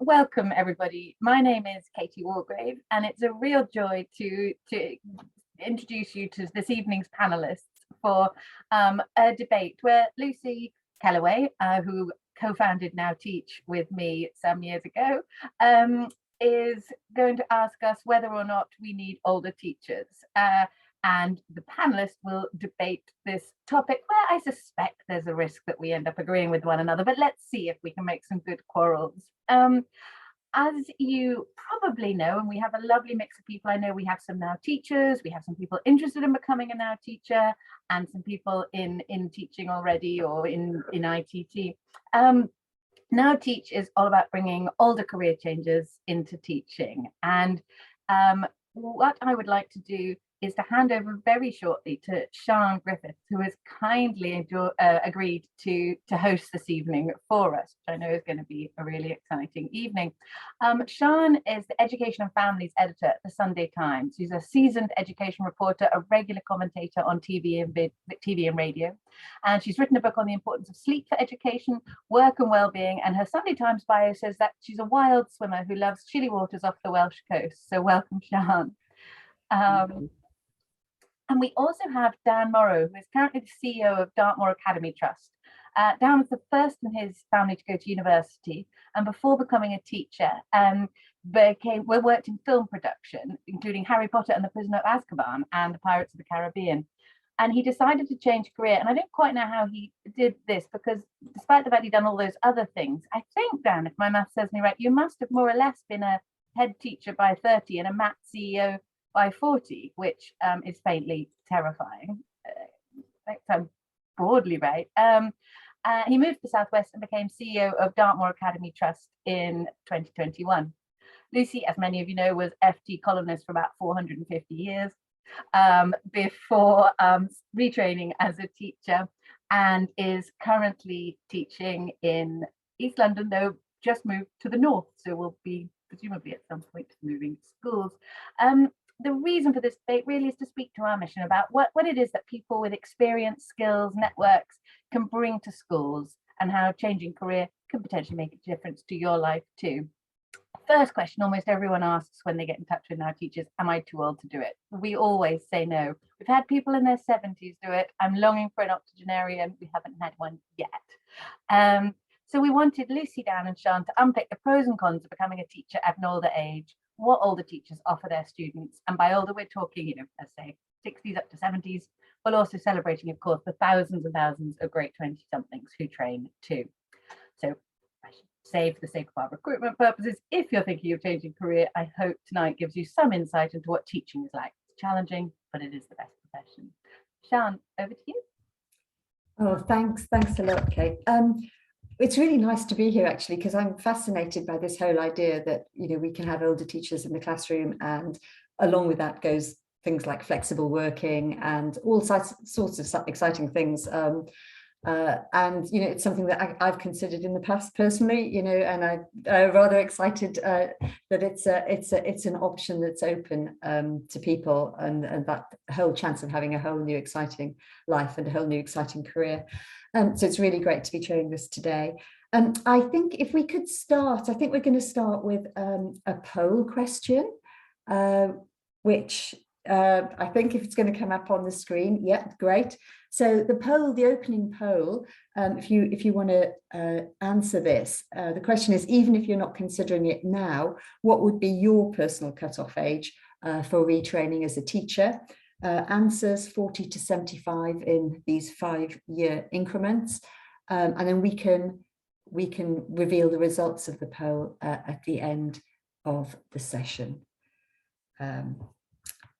Welcome everybody. My name is Katie Wargrave, and it's a real joy to introduce you to this evening's panelists for a debate where Lucy Kellaway, who co-founded Now Teach with me some years ago, is going to ask us whether or not we need older teachers. And the panelists will debate this topic where I suspect there's a risk that we end up agreeing with one another, but let's see if we can make some good quarrels. As you probably know, and we have a lovely mix of people. I know we have some Now Teachers, we have some people interested in becoming a Now Teacher, and some people in teaching already or in ITT. Now Teach is all about bringing older career changers into teaching. And what I would like to do is to hand over very shortly to Sian Griffiths, who has kindly agreed to host this evening for us, which I know is going to be a really exciting evening. Sian is the Education and Families editor at the Sunday Times. She's a seasoned education reporter, a regular commentator on TV and radio. And she's written a book on the importance of sleep for education, work and well-being. And her Sunday Times bio says that she's a wild swimmer who loves chilly waters off the Welsh coast. So welcome, Sian. And we also have Dan Morrow, who is currently the CEO of Dartmoor Academy Trust. Dan was the first in his family to go to university, and before becoming a teacher, worked in film production, including Harry Potter and the Prisoner of Azkaban and the Pirates of the Caribbean. And he decided to change career, and I don't quite know how he did this, because despite the fact he'd done all those other things, I think, Dan, if my math serves me right, you must have more or less been a head teacher by 30 and a MAT CEO by 40, which is faintly terrifying. If I'm broadly right. He moved to the Southwest and became CEO of Dartmoor Academy Trust in 2021. Lucy, as many of you know, was FT columnist for about 450 years before retraining as a teacher, and is currently teaching in East London, though just moved to the north, so we'll be presumably at some point moving schools. The reason for this debate really is to speak to our mission about what it is that people with experience, skills, networks can bring to schools, and how changing career can potentially make a difference to your life too. First question almost everyone asks when they get in touch with Now Teachers: am I too old to do it? We always say no. We've had people in their 70s do it. I'm longing for an octogenarian. We haven't had one yet. So we wanted Lucy, Dan and Sian to unpick the pros and cons of becoming a teacher at an older age, what older teachers offer their students. And by older, we're talking, let's say 60s up to 70s, but also celebrating, of course, the thousands and thousands of great 20-somethings who train too. So I should say, for the sake of our recruitment purposes, if you're thinking of changing career, I hope tonight gives you some insight into what teaching is like. It's challenging, but it is the best profession. Sian, over to you. Oh, thanks a lot, Kate. It's really nice to be here, actually, because I'm fascinated by this whole idea that, we can have older teachers in the classroom, and along with that goes things like flexible working and all sorts of exciting things. And, it's something that I've considered in the past personally, and I'm rather excited that it's an option that's open to people, and that whole chance of having a whole new exciting life and a whole new exciting career. So it's really great to be chairing this today. I think if we could start, I think we're going to start with a poll question, which I think if it's going to come up on the screen, yeah, great. So the opening poll, if you want to answer this, the question is, even if you're not considering it now, what would be your personal cutoff age for retraining as a teacher? Answers 40 to 75 in these 5-year increments, and then we can reveal the results of the poll at the end of the session.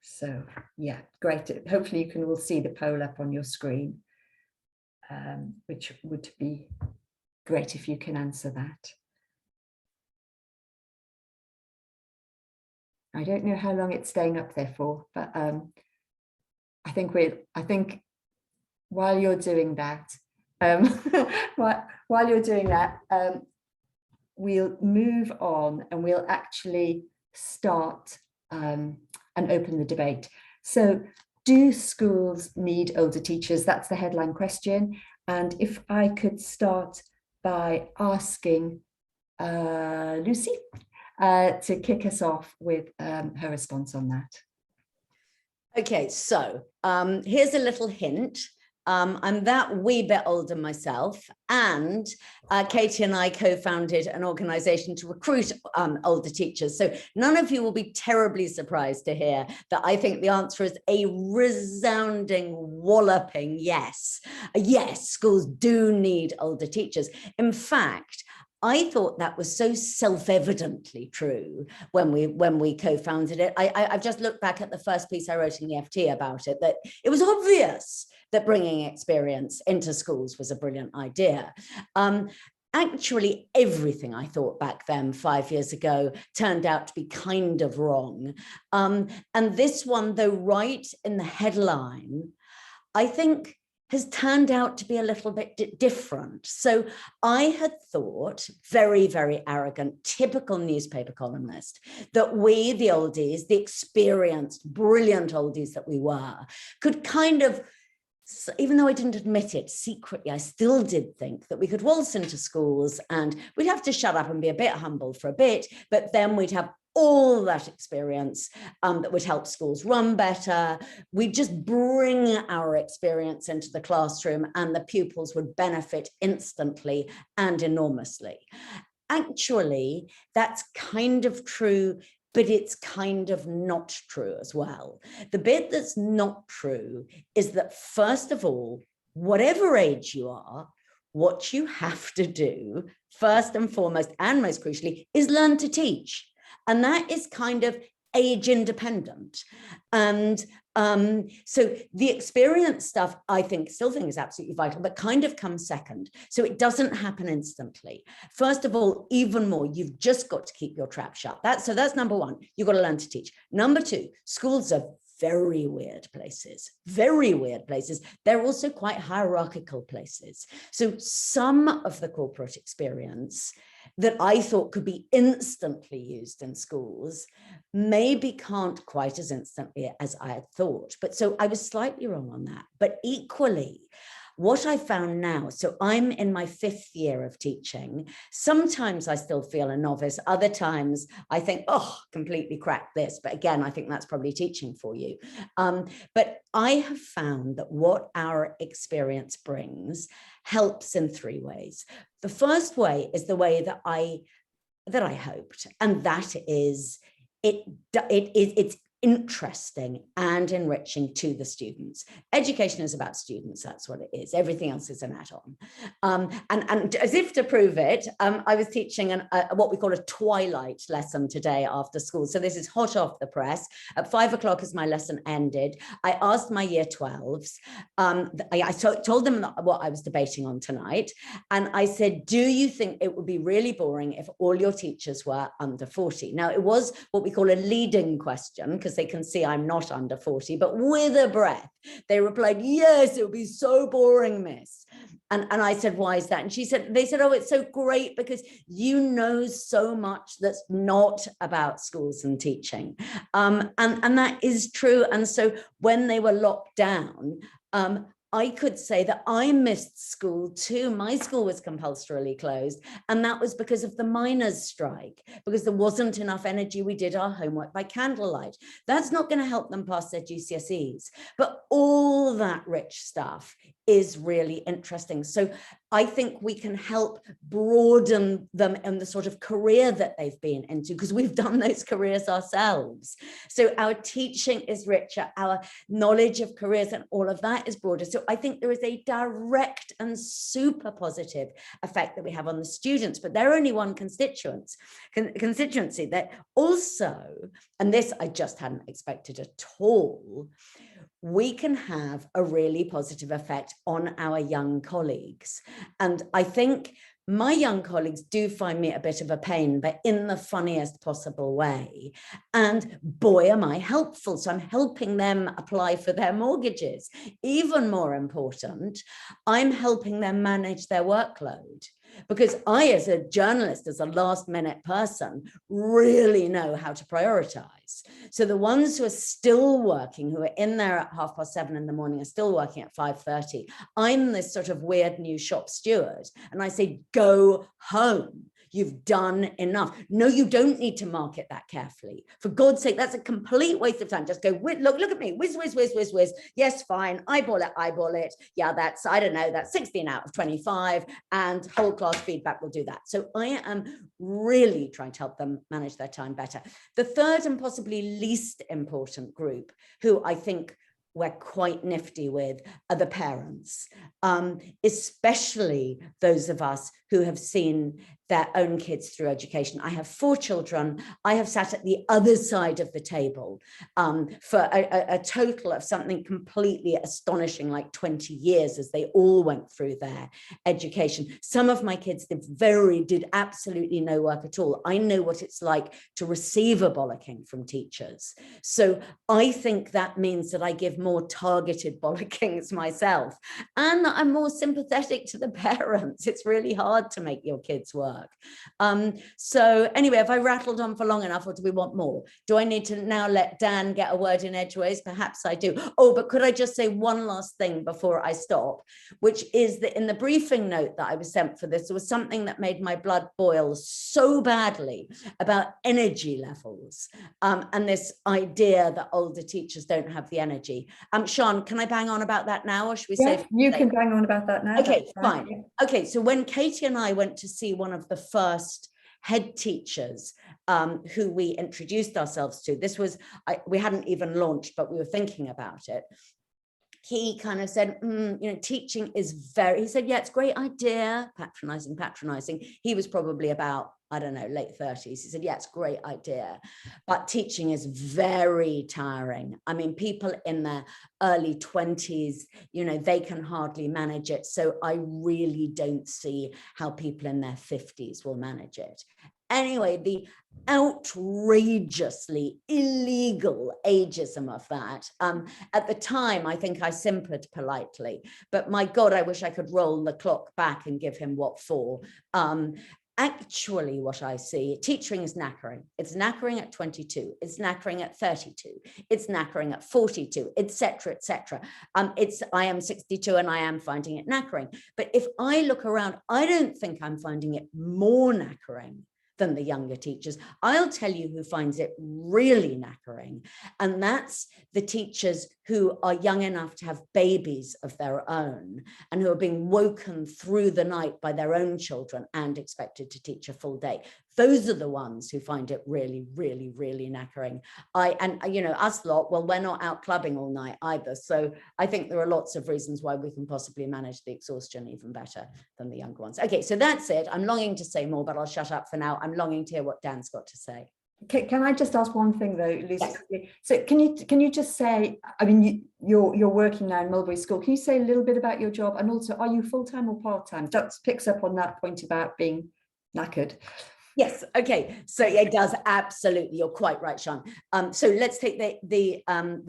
So yeah, great. Hopefully you can all see the poll up on your screen, which would be great if you can answer that. I don't know how long it's staying up there for, but I think while you're doing that, we'll move on, and we'll actually start and open the debate. So, do schools need older teachers? That's the headline question. And if I could start by asking Lucy to kick us off with her response on that. Okay, so here's a little hint. I'm that wee bit older myself, and Katie and I co-founded an organization to recruit older teachers. So none of you will be terribly surprised to hear that I think the answer is a resounding, walloping yes. Yes, schools do need older teachers. In fact, I thought that was so self-evidently true when we co-founded it. I've just looked back at the first piece I wrote in the FT about it, that it was obvious that bringing experience into schools was a brilliant idea. Actually, everything I thought back then 5 years ago turned out to be kind of wrong. And this one, though right in the headline, I think has turned out to be a little bit different. So I had thought, very, very arrogant, typical newspaper columnist, that we, the oldies, the experienced, brilliant oldies that we were, could kind of, even though I didn't admit it secretly, I still did think that we could waltz into schools and we'd have to shut up and be a bit humble for a bit, but then we'd have all that experience that would help schools run better. We'd just bring our experience into the classroom and the pupils would benefit instantly and enormously. Actually, that's kind of true, but it's kind of not true as well. The bit that's not true is that, first of all, whatever age you are, what you have to do, first and foremost, and most crucially, is learn to teach. And that is kind of age independent. And so the experience stuff, I still think is absolutely vital, but kind of comes second. So it doesn't happen instantly. First of all, even more, you've just got to keep your trap shut. So that's number one, you've got to learn to teach. Number two, schools are very weird places, very weird places. They're also quite hierarchical places. So some of the corporate experience that I thought could be instantly used in schools maybe can't quite as instantly as I had thought. But so I was slightly wrong on that. But equally, what I found now, so I'm in my 5th year of teaching. Sometimes I still feel a novice. Other times I think, oh, completely cracked this. But again, I think that's probably teaching for you. But I have found that what our experience brings helps in 3 ways. The first way is the way that I hoped, and that is it's interesting and enriching to the students. Education is about students, that's what it is. Everything else is an add-on. And as if to prove it, I was teaching what we call a twilight lesson today after school. So this is hot off the press. At 5 o'clock as my lesson ended, I asked my year 12s, I told them what I was debating on tonight. And I said, do you think it would be really boring if all your teachers were under 40? Now, it was what we call a leading question, because they can see I'm not under 40, but with a breath, they replied, yes, it would be so boring, miss. And I said, why is that? And they said, oh, it's so great because you know so much that's not about schools and teaching. And that is true. And so when they were locked down, I could say that I missed school too. My school was compulsorily closed, and that was because of the miners' strike, because there wasn't enough energy. We did our homework by candlelight. That's not going to help them pass their GCSEs, but all that rich stuff is really interesting. So I think we can help broaden them in the sort of career that they've been into, because we've done those careers ourselves. So our teaching is richer, our knowledge of careers and all of that is broader. So I think there is a direct and super positive effect that we have on the students, but they're only one constituency that also, and this I just hadn't expected at all, we can have a really positive effect on our young colleagues. And I think my young colleagues do find me a bit of a pain, but in the funniest possible way. And boy, am I helpful. So I'm helping them apply for their mortgages. Even more important, I'm helping them manage their workload. Because I, as a journalist, as a last minute person, really know how to prioritize. So the ones who are still working, who are in there at 7:30 in the morning, are still working at 5:30. I'm this sort of weird new shop steward. And I say, go home. You've done enough. No, you don't need to market that carefully. For God's sake, that's a complete waste of time. Just go, look at me, whiz, whiz, whiz, whiz, whiz. Yes, fine, eyeball it. Yeah, that's, I don't know, that's 16 out of 25, and whole class feedback will do that. So I am really trying to help them manage their time better. The third and possibly least important group, who I think we're quite nifty with, are the parents, especially those of us who have seen their own kids through education. I have 4 children. I have sat at the other side of the table for a total of something completely astonishing, like 20 years, as they all went through their education. Some of my kids did absolutely no work at all. I know what it's like to receive a bollocking from teachers. So I think that means that I give more targeted bollockings myself, and that I'm more sympathetic to the parents. It's really hard to make your kids work. So anyway, have I rattled on for long enough, or do we want more? Do I need to now let Dan get a word in edgeways? Perhaps I do. Oh, but could I just say one last thing before I stop, which is that in the briefing note that I was sent for this, there was something that made my blood boil so badly about energy levels, and this idea that older teachers don't have the energy. Sian, can I bang on about that now, or should we say? You can bang on about that now. Okay, fine. Okay, so when Katie and I went to see one of the first head teachers who we introduced ourselves to, this was, we hadn't even launched, but we were thinking about it. He kind of said, teaching is he said, yeah, it's a great idea, patronizing. He was probably about, I don't know, late 30s. He said, yeah, it's a great idea, but teaching is very tiring. I mean, people in their early 20s, they can hardly manage it. So I really don't see how people in their 50s will manage it. Anyway, the outrageously illegal ageism of that. At the time, I think I simpered politely, but my God, I wish I could roll the clock back and give him what for. Actually, what I see, teaching is knackering. It's knackering at 22. It's knackering at 32. It's knackering at 42, etc., etc. I am 62 and I am finding it knackering. But if I look around, I don't think I'm finding it more knackering than the younger teachers. I'll tell you who finds it really knackering, and that's the teachers who are young enough to have babies of their own and who are being woken through the night by their own children and expected to teach a full day. Those are the ones who find it really, really, really knackering. Us lot, well, we're not out clubbing all night either. So I think there are lots of reasons why we can possibly manage the exhaustion even better than the younger ones. Okay, so that's it. I'm longing to say more, but I'll shut up for now. I'm longing to hear what Dan's got to say. Can I just ask one thing though, Lucy? Yes. So can you just say, I mean, you're working now in Mulberry School. Can you say a little bit about your job, and also, are you full-time or part-time? That picks up on that point about being knackered. Yes. Okay. So it does, absolutely. You're quite right, Sian. So let's take the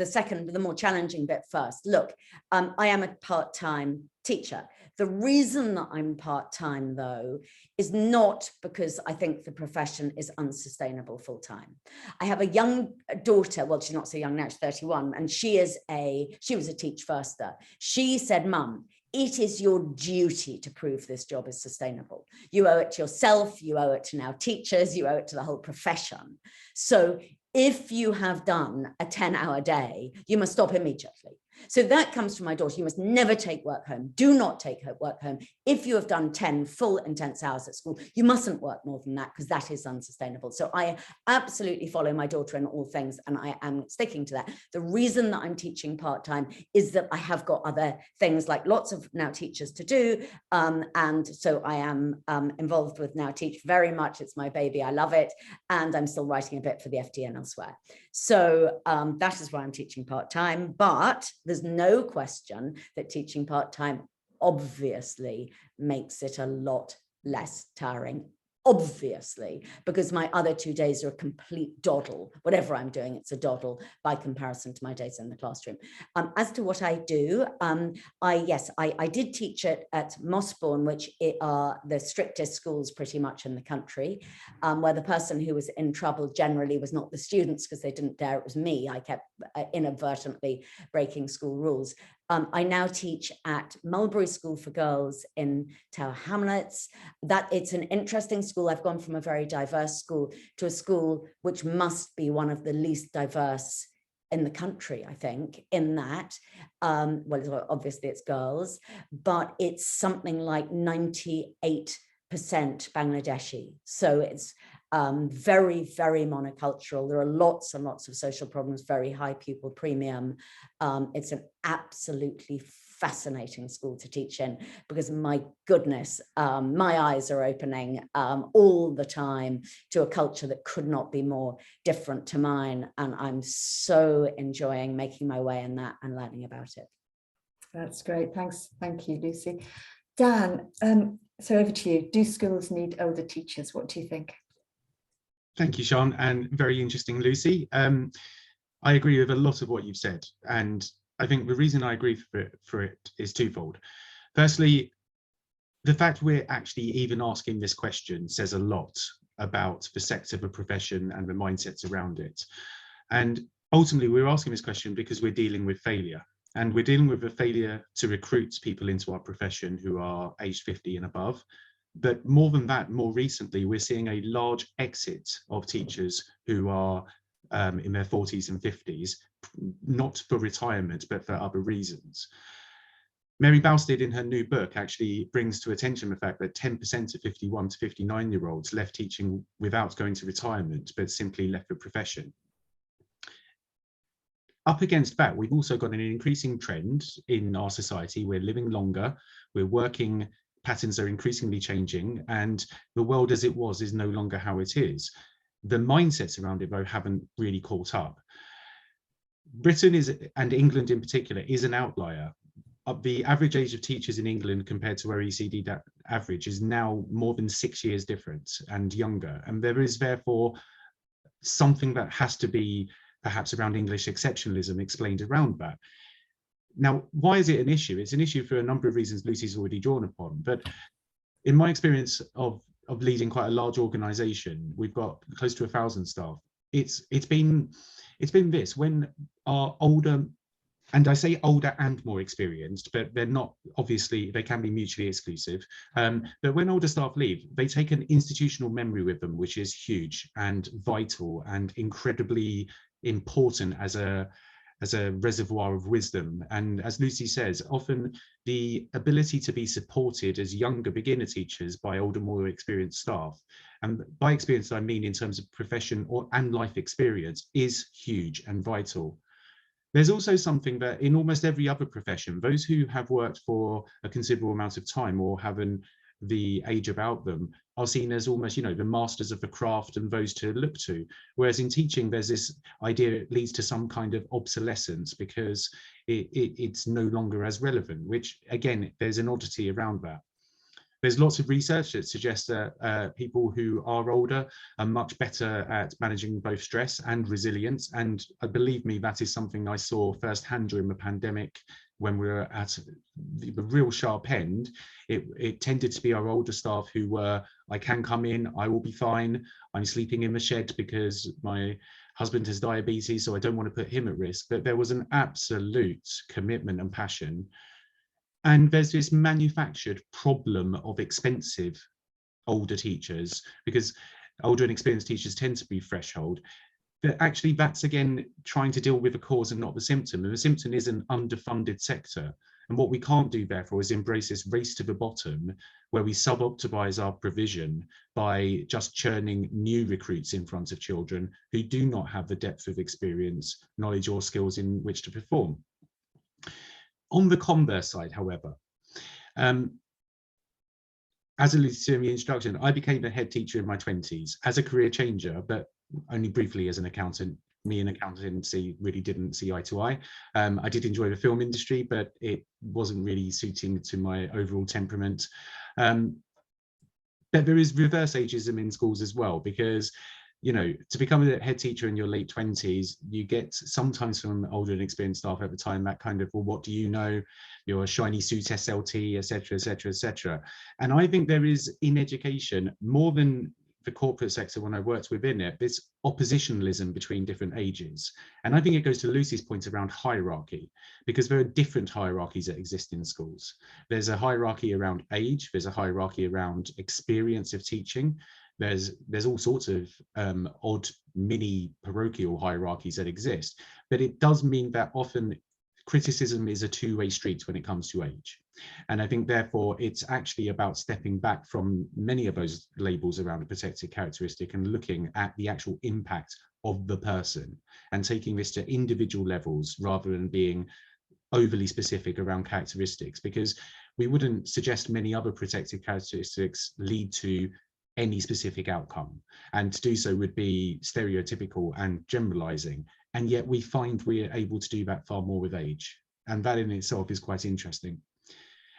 second, the more challenging bit first. Look, I am a part-time teacher. The reason that I'm part-time, though, is not because I think the profession is unsustainable full-time. I have a young daughter. Well, she's not so young now, she's 31, and she was a Teach Firster. She said, Mum, it is your duty to prove this job is sustainable. You owe it to yourself, you owe it to now teachers, you owe it to the whole profession. So if you have done a 10-hour day, you must stop immediately. So that comes from my daughter. You must never take work home. Do not take her work home. If you have done 10 full intense hours at school, you mustn't work more than that, because that is unsustainable. So I absolutely follow my daughter in all things, and I am sticking to that. The reason that I'm teaching part-time is that I have got other things like lots of Now Teachers to do. And so I am involved with Now Teach very much. It's my baby. I love it. And I'm still writing a bit for the FT and elsewhere. So that is why I'm teaching part-time. But there's no question that teaching part-time obviously makes it a lot less tiring, obviously, because my other 2 days are a complete doddle. Whatever I'm doing, it's a doddle by comparison to my days in the classroom. As to what I do, I did teach at Mossbourne, which are the strictest schools pretty much in the country, where the person who was in trouble generally was not the students, because they didn't dare, it was me. I kept inadvertently breaking school rules. I now teach at Mulberry School for Girls in Tower Hamlets. That it's an interesting school. I've gone from a very diverse school to a school which must be one of the least diverse in the country, I think, in that, well, obviously it's girls, but it's something like 98% Bangladeshi. So it's very, very monocultural. There are lots and lots of social problems, very high pupil premium. It's an absolutely fascinating school to teach in, because my goodness, my eyes are opening all the time to a culture that could not be more different to mine. And I'm so enjoying making my way in that and learning about it. That's great. Thanks. Thank you, Lucy. Dan, so over to you. Do schools need older teachers? What do you think? Thank you, Sian, and very interesting, Lucy. I agree with a lot of what you've said, and I think the reason I agree for it is twofold. Firstly, the fact we're actually even asking this question says a lot about the sector of a profession and the mindsets around it. And ultimately, we're asking this question because we're dealing with failure, and we're dealing with a failure to recruit people into our profession who are aged 50 and above. But more than that, more recently, we're seeing a large exit of teachers who are in their 40s and 50s, not for retirement, but for other reasons. Mary Bousted, in her new book, actually brings to attention the fact that 10% of 51 to 59-year-olds left teaching without going to retirement, but simply left the profession. Up against that, we've also got an increasing trend in our society. We're living longer, we're working, patterns are increasingly changing, and the world as it was is no longer how it is. The mindsets around it, though, haven't really caught up. Britain is, and England in particular, is an outlier. The average age of teachers in England compared to our OECD average is now more than 6 years different and younger. And there is therefore something that has to be perhaps around English exceptionalism explained around that. Now, why is it an issue? It's an issue for a number of reasons Lucy's already drawn upon. But in my experience of leading quite a large organization, we've got close to 1,000 staff. It's been this, when our older, and I say older and more experienced, but they're not, obviously they can be mutually exclusive, but when older staff leave, they take an institutional memory with them, which is huge and vital and incredibly important as a reservoir of wisdom. And as Lucy says, often the ability to be supported as younger beginner teachers by older, more experienced staff, and by experience I mean in terms of profession and life experience, is huge and vital. There's also something that in almost every other profession, those who have worked for a considerable amount of time or have the age about them are seen as almost, you know, the masters of the craft and those to look to. Whereas in teaching, there's this idea it leads to some kind of obsolescence because it's no longer as relevant, which again, there's an oddity around that. There's lots of research that suggests that people who are older are much better at managing both stress and resilience. And believe me, that is something I saw firsthand during the pandemic when we were at the real sharp end. It tended to be our older staff who were, I can come in, I will be fine. I'm sleeping in the shed because my husband has diabetes, so I don't want to put him at risk. But there was an absolute commitment and passion. And there's this manufactured problem of expensive older teachers, because older and experienced teachers tend to be threshold. But actually, that's again trying to deal with the cause and not the symptom. And the symptom is an underfunded sector. And what we can't do, therefore, is embrace this race to the bottom where we sub-optimize our provision by just churning new recruits in front of children who do not have the depth of experience, knowledge, or skills in which to perform. On the converse side, however, as alluded to in the introduction, I became a head teacher in my 20s as a career changer, but only briefly as an accountant. Me and accountancy really didn't see eye to eye. I did enjoy the film industry, but it wasn't really suiting to my overall temperament. But there is reverse ageism in schools as well, because you know, to become a head teacher in your late 20s, you get sometimes from older and experienced staff at the time that kind of, well, what do you know? You're a shiny suit SLT, etc., etc., etc. And I think there is in education more than the corporate sector, when I worked within it, this oppositionalism between different ages. And I think it goes to Lucy's point around hierarchy, because there are different hierarchies that exist in schools. There's a hierarchy around age, there's a hierarchy around experience of teaching. There's all sorts of odd mini parochial hierarchies that exist, but it does mean that often criticism is a two-way street when it comes to age. And I think therefore it's actually about stepping back from many of those labels around a protected characteristic and looking at the actual impact of the person and taking this to individual levels rather than being overly specific around characteristics, because we wouldn't suggest many other protected characteristics lead to any specific outcome, and to do so would be stereotypical and generalizing, and yet we find we're able to do that far more with age, and that in itself is quite interesting.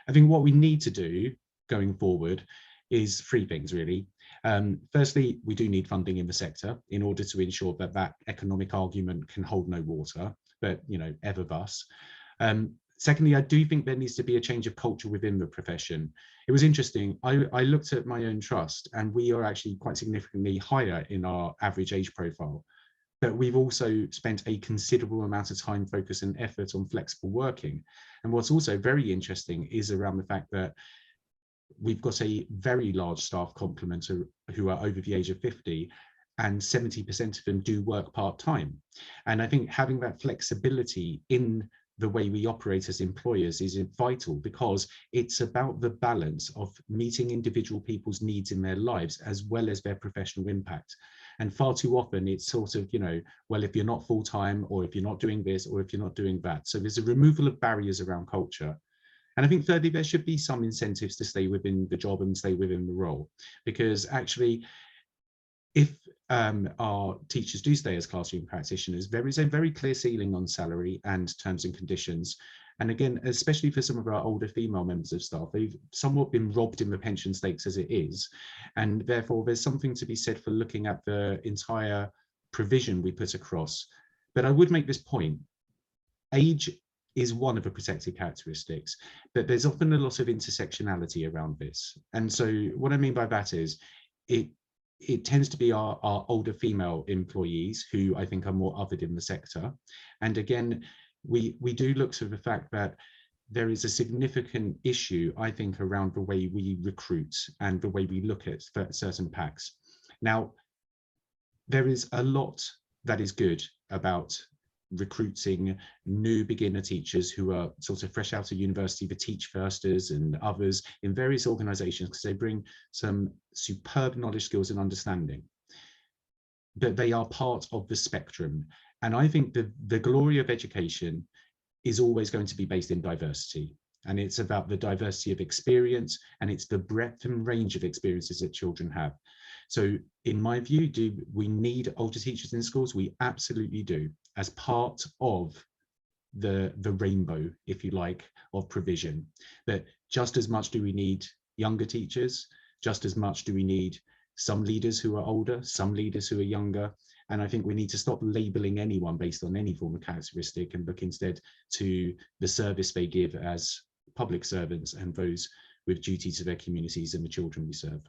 I think what we need to do going forward is three things really. Firstly, we do need funding in the sector in order to ensure that that economic argument can hold no water, but ever thus. Secondly, I do think there needs to be a change of culture within the profession. It was interesting, I looked at my own trust and we are actually quite significantly higher in our average age profile, but we've also spent a considerable amount of time, focus and effort on flexible working. And what's also very interesting is around the fact that we've got a very large staff complement who are over the age of 50, and 70% of them do work part-time. And I think having that flexibility in the way we operate as employers is vital, because it's about the balance of meeting individual people's needs in their lives as well as their professional impact. And far too often it's sort of, well, if you're not full-time, or if you're not doing this, or if you're not doing that. So there's a removal of barriers around culture. And I think thirdly, there should be some incentives to stay within the job and stay within the role, because actually, if our teachers do stay as classroom practitioners, there is a very clear ceiling on salary and terms and conditions. And again, especially for some of our older female members of staff, they've somewhat been robbed in the pension stakes as it is. And therefore, there's something to be said for looking at the entire provision we put across. But I would make this point. Age is one of the protected characteristics, but there's often a lot of intersectionality around this. And so what I mean by that is it tends to be our older female employees who I think are more othered in the sector. And again, we do look to the fact that there is a significant issue, I think, around the way we recruit and the way we look at certain packs. Now, there is a lot that is good about recruiting new beginner teachers who are sort of fresh out of university, the teach firsters and others in various organizations, because they bring some superb knowledge, skills and understanding. But they are part of the spectrum. And I think the glory of education is always going to be based in diversity. And it's about the diversity of experience, and it's the breadth and range of experiences that children have. So in my view, do we need older teachers in schools? We absolutely do, as part of the rainbow, if you like, of provision. But just as much do we need younger teachers, just as much do we need some leaders who are older, some leaders who are younger. And I think we need to stop labeling anyone based on any form of characteristic and look instead to the service they give as public servants and those with duty to their communities and the children we serve.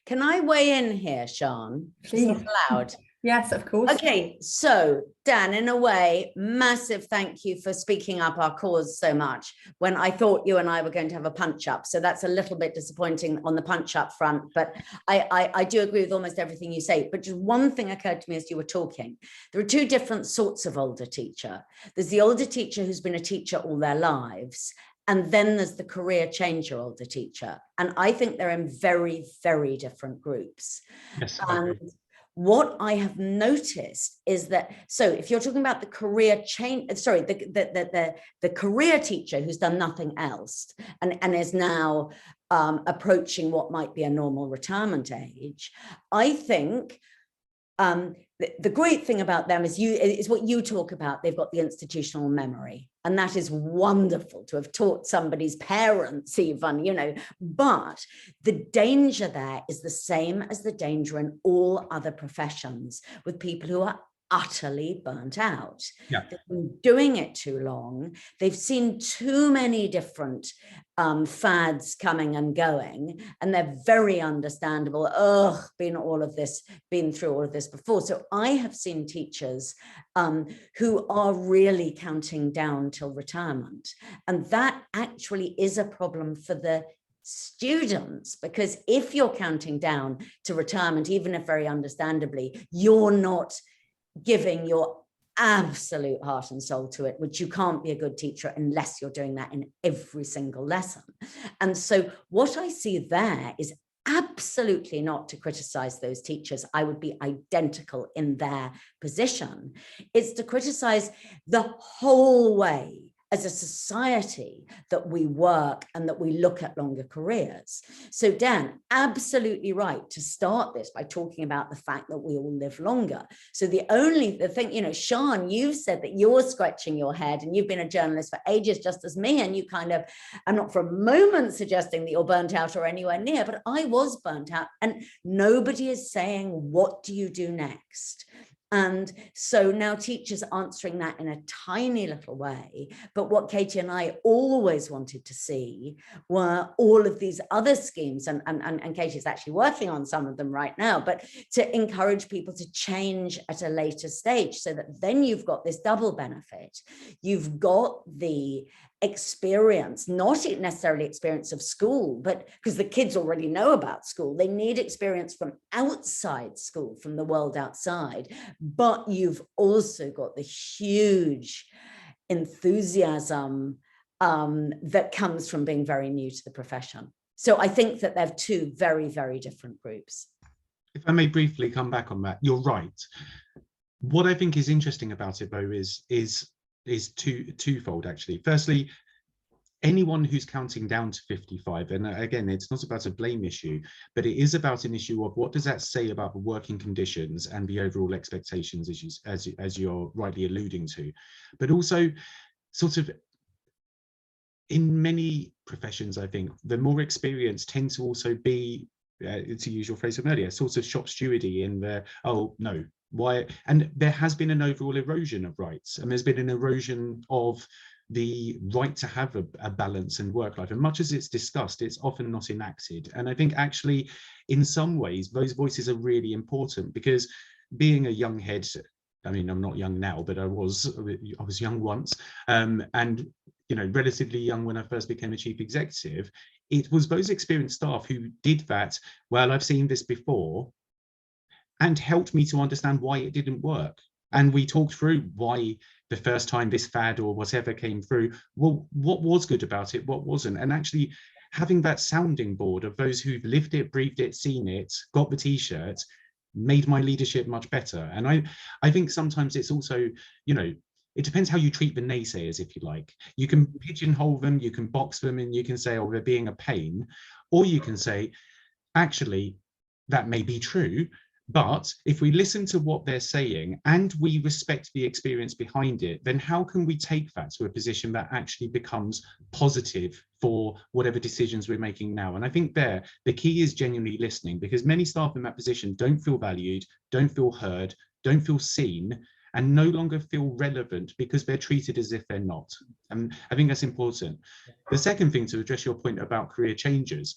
Can I weigh in here, Sian? Is that allowed? Yes, of course. Okay, so Dan, in a way, massive thank you for speaking up our cause so much when I thought you and I were going to have a punch up. So that's a little bit disappointing on the punch up front, but I do agree with almost everything you say. But just one thing occurred to me as you were talking. There are two different sorts of older teacher. There's the older teacher who's been a teacher all their lives, and then there's the career changer older teacher. And I think they're in very, very different groups. Yes, and what I have noticed is that, so if you're talking about the career change, sorry, the career teacher who's done nothing else and is now approaching what might be a normal retirement age, I think the great thing about them is what you talk about. They've got the institutional memory, and that is wonderful to have taught somebody's parents even, but the danger there is the same as the danger in all other professions with people who are utterly burnt out. Yeah. They've been doing it too long. They've seen too many different fads coming and going, and they're very understandable. Been through all of this before. So I have seen teachers who are really counting down till retirement, and that actually is a problem for the students, because if you're counting down to retirement, even if very understandably, you're not giving your absolute heart and soul to it, which you can't be a good teacher unless you're doing that in every single lesson. And so what I see there is absolutely not to criticize those teachers. I would be identical in their position. It's to criticize the whole way as a society that we work and that we look at longer careers. So Dan, absolutely right to start this by talking about the fact that we all live longer. So the thing, you know, Sian, you've said that you're scratching your head and you've been a journalist for ages just as me, and you kind of, I'm not for a moment suggesting that you're burnt out or anywhere near, but I was burnt out, and nobody is saying, what do you do next? And so now teachers answering that in a tiny little way. But what Katie and I always wanted to see were all of these other schemes, and Katie's actually working on some of them right now, but to encourage people to change at a later stage, so that then you've got this double benefit. You've got the experience, not necessarily experience of school, but because the kids already know about school, they need experience from outside school, from the world outside. But you've also got the huge enthusiasm that comes from being very new to the profession. So I think that they're two very, very different groups. If I may briefly come back on that, you're right. What I think is interesting about it, though, is twofold, actually. Firstly, anyone who's counting down to 55, and again, it's not about a blame issue, but it is about an issue of what does that say about the working conditions and the overall expectations, as you're rightly alluding to. But also, sort of, in many professions, I think the more experienced tend to also be, to use your phrase from earlier, sort of shop stewardy in the, oh no, why? And there has been an overall erosion of rights, and there's been an erosion of the right to have a balance and work life. And much as it's discussed, it's often not enacted. And I think actually, in some ways, those voices are really important, because being a young head, I mean, I'm not young now, but I was young once, and you know, relatively young when I first became a chief executive. It was those experienced staff who did that. Well, I've seen this before, and helped me to understand why it didn't work. And we talked through why the first time this fad or whatever came through, well, what was good about it, what wasn't, and actually having that sounding board of those who've lived it, breathed it, seen it, got the t-shirt, made my leadership much better. And I think sometimes it's also, you know, it depends how you treat the naysayers, if you like. You can pigeonhole them, you can box them, and you can say, oh, they're being a pain, or you can say, actually, that may be true, but if we listen to what they're saying and we respect the experience behind it, then how can we take that to a position that actually becomes positive for whatever decisions we're making now? And I think there, the key is genuinely listening, because many staff in that position don't feel valued, don't feel heard, don't feel seen, and no longer feel relevant because they're treated as if they're not. And I think that's important. The second thing, to address your point about career changes,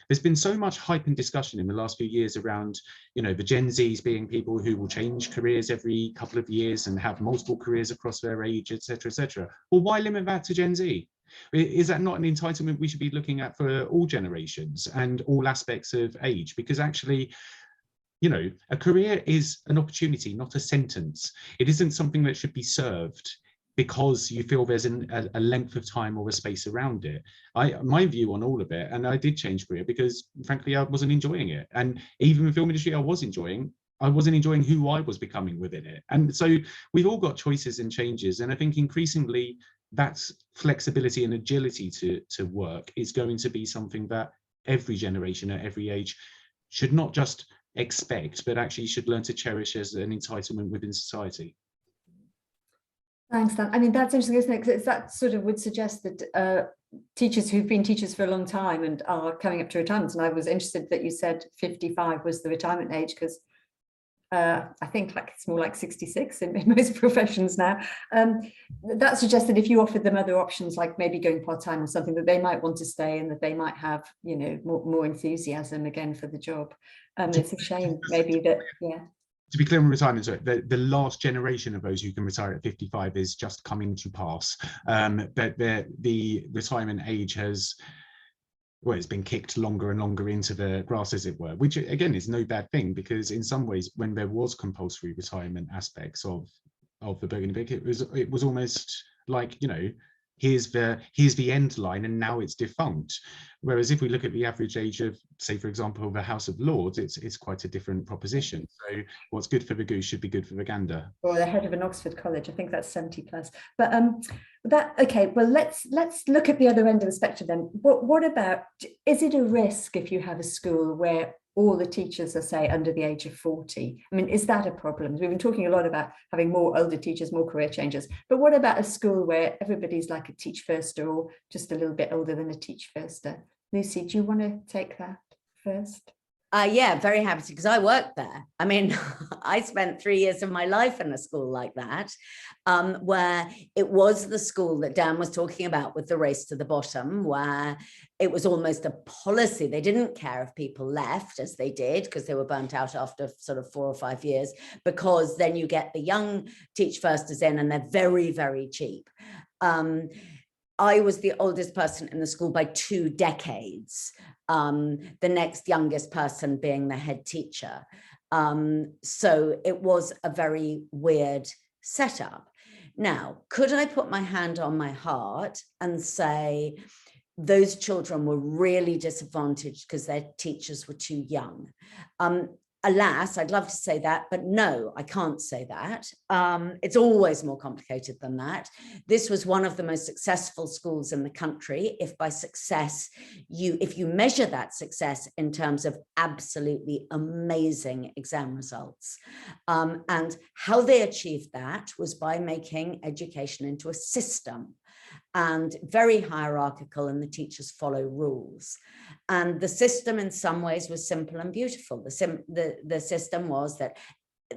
there's been so much hype and discussion in the last few years around, you know, the Gen Zs being people who will change careers every couple of years and have multiple careers across their age, etc., etc. Well, why limit that to Gen Z? Is that not an entitlement we should be looking at for all generations and all aspects of age? Because actually, you know, a career is an opportunity, not a sentence. It isn't something that should be served because you feel there's a length of time or a space around it. My view on all of it, and I did change career because frankly I wasn't enjoying it, and even the film industry I wasn't enjoying who I was becoming within it. And so we've all got choices and changes, and I think increasingly that's flexibility and agility to work is going to be something that every generation at every age should not just expect, but actually should learn to cherish as an entitlement within society. Thanks, Dan. I mean, that's interesting, isn't it? Because that sort of would suggest that teachers who've been teachers for a long time and are coming up to retirement, and I was interested that you said 55 was the retirement age, because I think like it's more like 66 in most professions now. That suggests that if you offered them other options, like maybe going part-time or something, that they might want to stay and that they might have, you know, more enthusiasm again for the job. It's a shame maybe that, yeah. To be clear on retirement, so the last generation of those who can retire at 55 is just coming to pass. But the retirement age has, well, it's been kicked longer and longer into the grass, as it were, which again is no bad thing, because in some ways, when there was compulsory retirement aspects of the Burgundy Book, it was almost like, you know, here's the end line and now it's defunct. Whereas if we look at the average age of, say, for example, the House of Lords, it's quite a different proposition. So what's good for the goose should be good for the gander. Or the head of an Oxford college, I think that's 70 plus. But okay, well, let's look at the other end of the spectrum then. What about, is it a risk if you have a school where all the teachers are, say, under the age of 40? I mean, is that a problem? We've been talking a lot about having more older teachers, more career changers, but what about a school where everybody's like a teach firster or just a little bit older than a teach firster? Lucy, do you want to take that first? Yeah, very happy to, because I worked there. I mean, I spent 3 years of my life in a school like that, where it was the school that Dan was talking about with the race to the bottom, where it was almost a policy. They didn't care if people left, as they did, because they were burnt out after sort of 4 or 5 years, because then you get the young teach firsters in and they're very, very cheap. I was the oldest person in the school by 2 decades, the next youngest person being the head teacher. So it was a very weird setup. Now, could I put my hand on my heart and say those children were really disadvantaged because their teachers were too young? Alas, I'd love to say that, but no, I can't say that. It's always more complicated than that. This was one of the most successful schools in the country. If by success, if you measure that success in terms of absolutely amazing exam results. And how they achieved that was by making education into a system, and very hierarchical, and the teachers follow rules. And the system in some ways was simple and beautiful. The system was that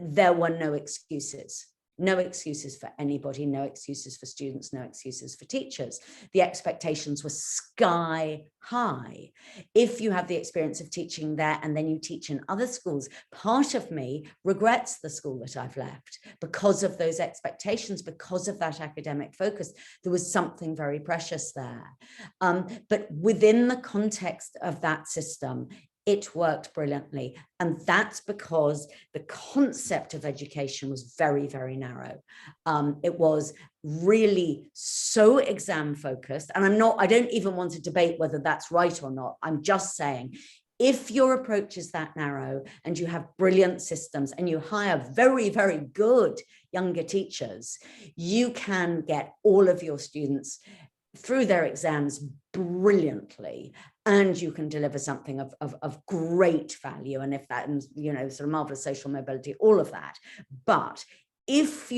there were no excuses. No excuses for anybody, no excuses for students, no excuses for teachers. The expectations were sky high. If you have the experience of teaching there and then you teach in other schools, part of me regrets the school that I've left because of those expectations, because of that academic focus. There was something very precious there. But within the context of that system, it worked brilliantly. And that's because the concept of education was very, very narrow. It was really so exam focused. And I don't even want to debate whether that's right or not. I'm just saying, if your approach is that narrow and you have brilliant systems and you hire very, very good younger teachers, you can get all of your students through their exams brilliantly, and you can deliver something of great value. And if that, and you know, sort of marvelous social mobility, all of that. But if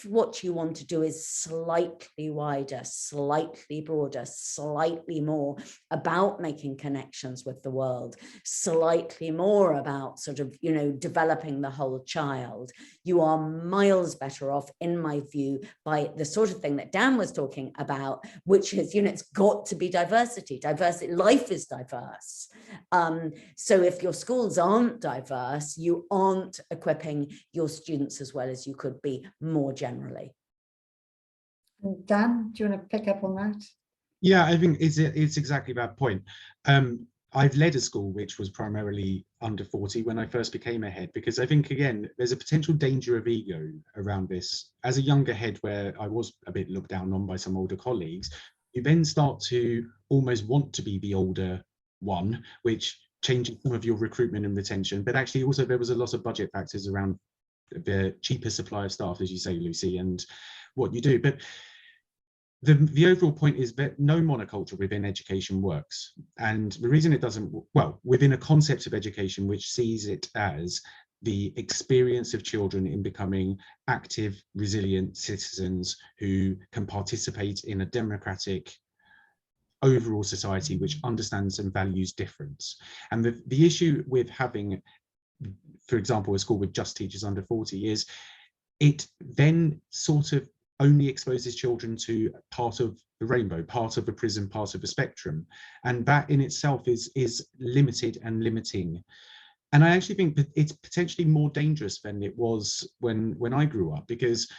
what you want to do is slightly wider, slightly broader, slightly more about making connections with the world, slightly more about sort of, you know, developing the whole child, you are miles better off, in my view, by the sort of thing that Dan was talking about, which is, you know, it's got to be diversity. Life is diverse. So if your schools aren't diverse, you aren't equipping your students as well as you could be more generally. Dan, do you want to pick up on that? Yeah, I think it's exactly that point. I've led a school which was primarily under 40 when I first became a head, because I think, again, there's a potential danger of ego around this. As a younger head, where I was a bit looked down on by some older colleagues, you then start to almost want to be the older one, which changes some of your recruitment and retention. But actually also there was a lot of budget factors around the cheaper supply of staff, as you say, Lucy, and what you do. But the overall point is that no monoculture within education works. And the reason it doesn't, well, within a concept of education which sees it as the experience of children in becoming active, resilient citizens who can participate in a democratic overall society which understands and values difference. And the issue with having for example, a school with just teachers under 40, is it then sort of only exposes children to part of the rainbow, part of a prism, part of a spectrum. And that in itself is limited and limiting. And I actually think that it's potentially more dangerous than it was when I grew up, because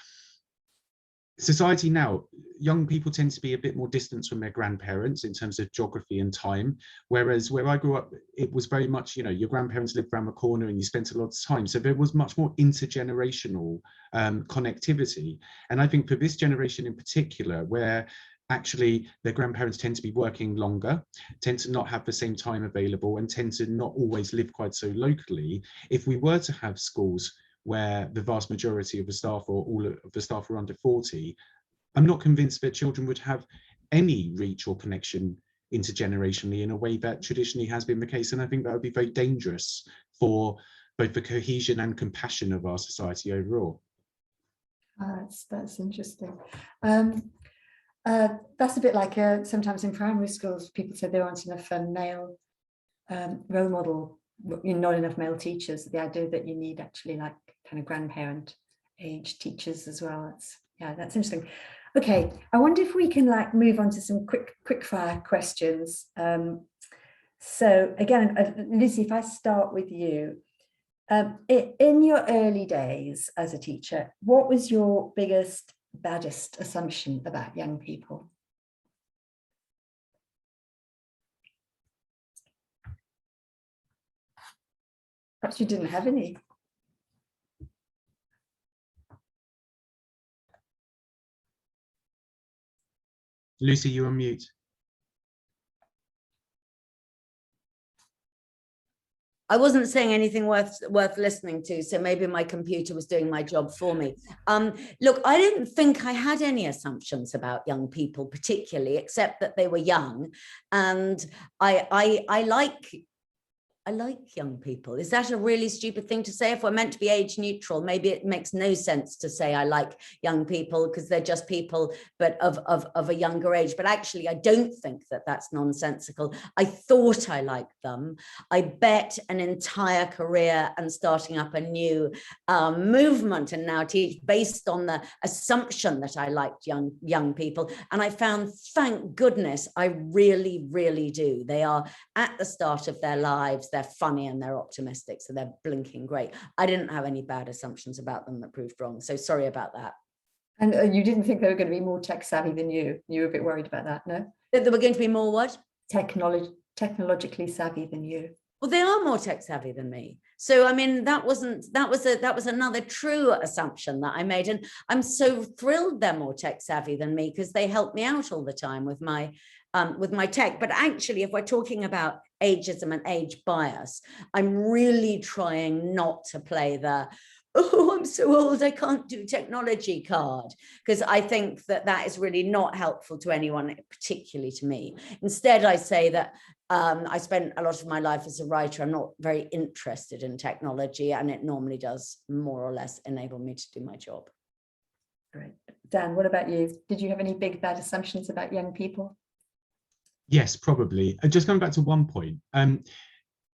society now, young people tend to be a bit more distant from their grandparents in terms of geography and time, whereas where I grew up, it was very much, you know, your grandparents lived around the corner and you spent a lot of time, so there was much more intergenerational connectivity. And I think for this generation in particular, where actually their grandparents tend to be working longer, tend to not have the same time available, and tend to not always live quite so locally, if we were to have schools where the vast majority of the staff or all of the staff are under 40, I'm not convinced that children would have any reach or connection intergenerationally in a way that traditionally has been the case. And I think that would be very dangerous for both the cohesion and compassion of our society overall. That's interesting. That's a bit like sometimes in primary schools, people say there aren't enough male role model, not enough male teachers. The idea that you need actually like kind of grandparent age teachers as well. That's interesting. Okay, I wonder if we can like move on to some quick fire questions. So again, Lucy, if I start with you, in your early days as a teacher, what was your baddest assumption about young people? Perhaps you didn't have any. Lucy, you're on mute. I wasn't saying anything worth listening to, so maybe my computer was doing my job for me. Look, I didn't think I had any assumptions about young people particularly, except that they were young, and I like young people. Is that a really stupid thing to say? If we're meant to be age neutral, maybe it makes no sense to say I like young people because they're just people, but of a younger age. But actually, I don't think that that's nonsensical. I thought I liked them. I bet an entire career and starting up a new movement and now teach based on the assumption that I liked young people. And I found, thank goodness, I really, really do. They are at the start of their lives. They're funny and they're optimistic, so they're blinking great. I didn't have any bad assumptions about them that proved wrong, so sorry about that. And you didn't think they were going to be more tech savvy than you? You were a bit worried about that, no? That they were going to be more what? Technologically savvy than you. Well, they are more tech savvy than me. So I mean, that was another true assumption that I made, and I'm so thrilled they're more tech savvy than me because they help me out all the time with my tech. But actually, if we're talking about ageism and age bias, I'm really trying not to play the, oh, I'm so old, I can't do technology card, because I think that is really not helpful to anyone, particularly to me. Instead, I say that I spent a lot of my life as a writer. I'm not very interested in technology, and it normally does more or less enable me to do my job. Great. Dan, what about you? Did you have any big bad assumptions about young people? Yes, probably. And just going back to one point, on